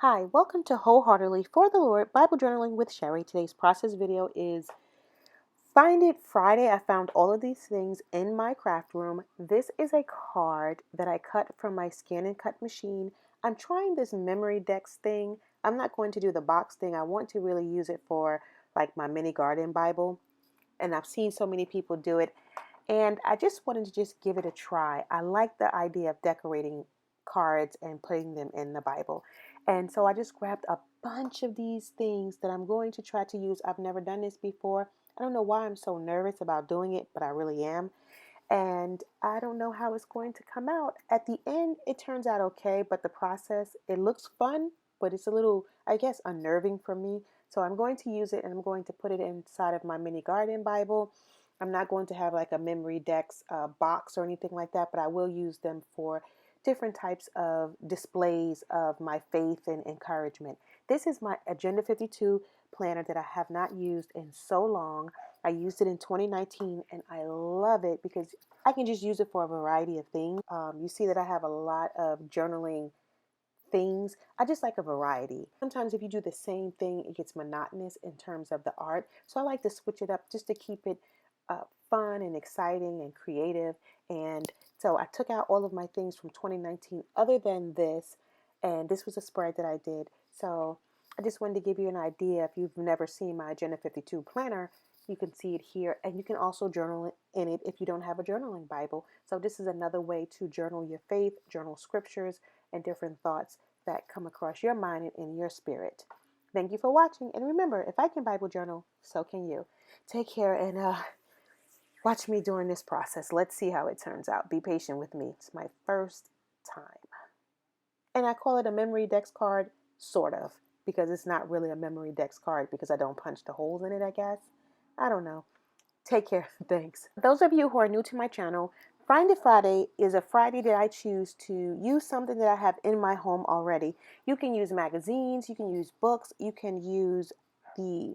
Hi, welcome to Wholeheartedly for the Lord Bible Journaling with Sherry. Today's process video is Find It Friday. I found all of these things in my craft room. This is a card that I cut from my scan and cut machine. I'm trying this Memorydex thing. I'm not going to do the box thing. I want to really use it for like my mini garden Bible. And I've seen so many people do it. And I just wanted to just give it a try. I like the idea of decorating cards and putting them in the Bible. And so I just grabbed a bunch of these things that I'm going to try to use. I've never done this before. I don't know why I'm so nervous about doing it, but I really am. And I don't know how it's going to come out. At the end, it turns out okay, but the process, it looks fun, but it's a little, I guess, unnerving for me. So I'm going to use it and I'm going to put it inside of my mini garden Bible. I'm not going to have like a Memorydex box or anything like that, but I will use them for different types of displays of my faith and encouragement. This is my Agenda 52 planner that I have not used in so long. I used it in 2019 and I love it because I can just use it for a variety of things. You see that I have a lot of journaling things. I just like a variety. Sometimes if you do the same thing, it gets monotonous in terms of the art. So I like to switch it up just to keep it fun and exciting and creative. And so I took out all of my things from 2019 other than this. And this was a spread that I did. So I just wanted to give you an idea. If you've never seen my Agenda 52 planner, you can see it here. And you can also journal in it if you don't have a journaling Bible. So this is another way to journal your faith, journal scriptures, and different thoughts that come across your mind and in your spirit. Thank you for watching. And remember, if I can Bible journal, so can you. Take care and watch me during this process. Let's see how it turns out. Be patient with me. It's my first time. And I call it a Memorydex card, sort of, because it's not really a Memorydex card because I don't punch the holes in it, I guess. I don't know. Take care. Thanks. Those of you who are new to my channel, Find It Friday is a Friday that I choose to use something that I have in my home already. You can use magazines, you can use books, you can use the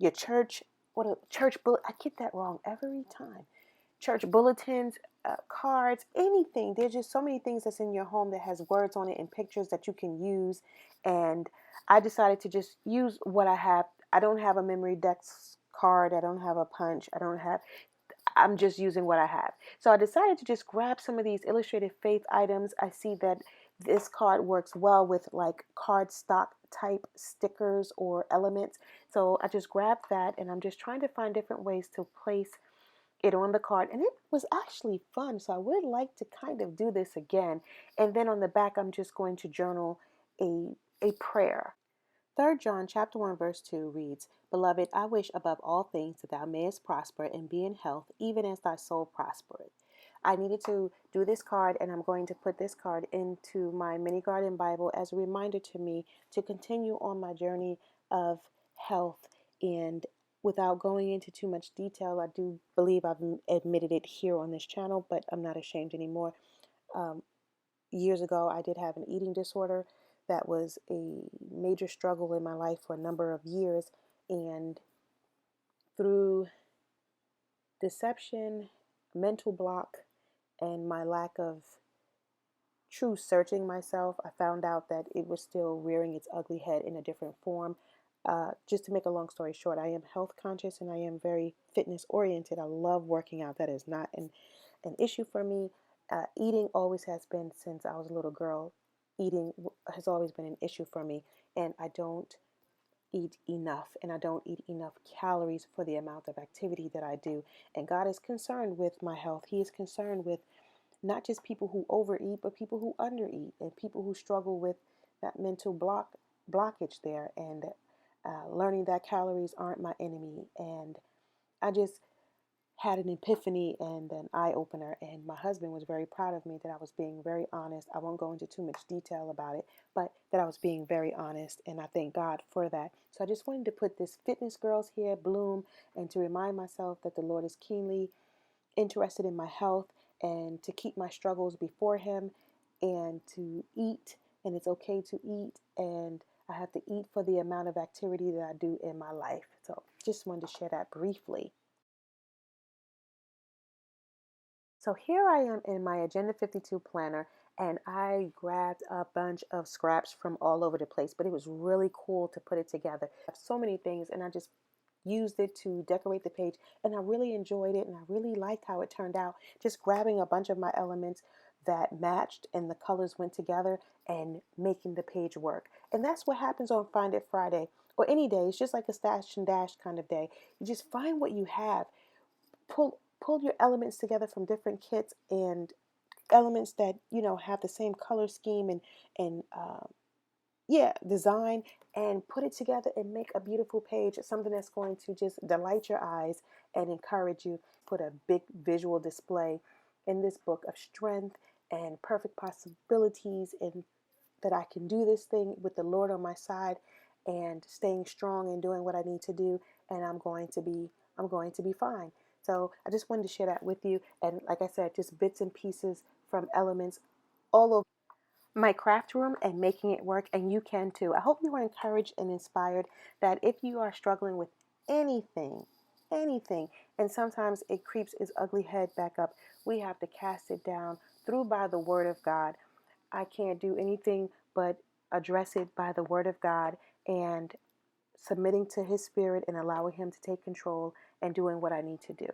your church, I get that wrong every time. Church bulletins, cards, anything. There's just so many things that's in your home that has words on it and pictures that you can use. And I decided to just use what I have. I don't have a Memorydex card. I don't have a punch. I'm just using what I have. So I decided to just grab some of these illustrated faith items. I see that this card works well with like cardstock type stickers or elements. So I just grabbed that and I'm just trying to find different ways to place it on the card. And it was actually fun. So I would like to kind of do this again. And then on the back, I'm just going to journal a prayer. 3 John chapter 1 verse 2 reads, Beloved, I wish above all things that thou mayest prosper and be in health, even as thy soul prospereth. I needed to do this card, and I'm going to put this card into my mini garden Bible as a reminder to me to continue on my journey of health. And without going into too much detail, I do believe I've admitted it here on this channel, but I'm not ashamed anymore. Years ago, I did have an eating disorder that was a major struggle in my life for a number of years. And through deception, mental block, and my lack of true searching myself, I found out that it was still rearing its ugly head in a different form. Just to make a long story short, I am health conscious and I am very fitness oriented. I love working out. That is not an issue for me. Eating always has been since I was a little girl. Eating has always been an issue for me, and I don't eat enough, and I don't eat enough calories for the amount of activity that I do. And God is concerned with my health. He is concerned with not just people who overeat, but people who undereat and people who struggle with that mental blockage there. And learning that calories aren't my enemy. And I just had an epiphany and an eye opener, and my husband was very proud of me that I was being very honest. I won't go into too much detail about it, but that I was being very honest, and I thank God for that. So I just wanted to put this Fitness Girls here bloom and to remind myself that the Lord is keenly interested in my health and to keep my struggles before Him and to eat, and it's okay to eat, and I have to eat for the amount of activity that I do in my life. So just wanted to share that briefly. So here I am in my Agenda 52 planner, and I grabbed a bunch of scraps from all over the place, but it was really cool to put it together. I have so many things, and I just used it to decorate the page, and I really enjoyed it, and I really liked how it turned out. Just grabbing a bunch of my elements that matched and the colors went together and making the page work. And that's what happens on Find It Friday or any day. It's just like a stash and dash kind of day. You just find what you have, pull your elements together from different kits and elements that have the same color scheme and design, and put it together and make a beautiful page, something that's going to just delight your eyes and encourage you. Put a big visual display in this book of strength and perfect possibilities, and that I can do this thing with the Lord on my side and staying strong and doing what I need to do, and I'm going to be fine. So I just wanted to share that with you, and like I said, just bits and pieces from elements all over my craft room and making it work, and you can too. I hope you are encouraged and inspired that if you are struggling with anything, and sometimes it creeps its ugly head back up, we have to cast it down through by the word of God. I can't do anything but address it by the word of God and submitting to his spirit and allowing him to take control and doing what I need to do.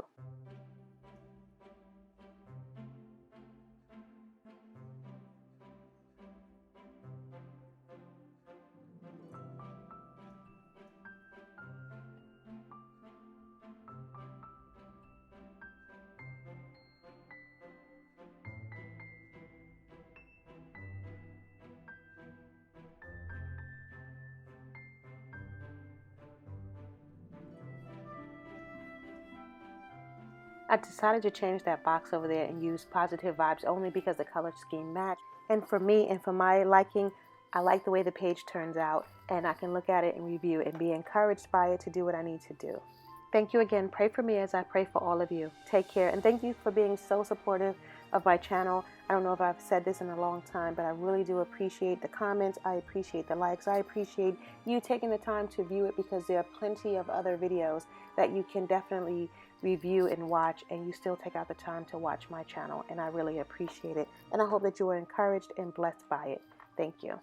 I decided to change that box over there and use positive vibes only because the color scheme matched. And for me and for my liking, I like the way the page turns out, and I can look at it and review and be encouraged by it to do what I need to do. Thank you again. Pray for me as I pray for all of you. Take care, and thank you for being so supportive of my channel. I don't know if I've said this in a long time, but I really do appreciate the comments. I appreciate the likes. I appreciate you taking the time to view it, because there are plenty of other videos that you can definitely review and watch, and you still take out the time to watch my channel, and I really appreciate it. And I hope that you are encouraged and blessed by it. Thank you.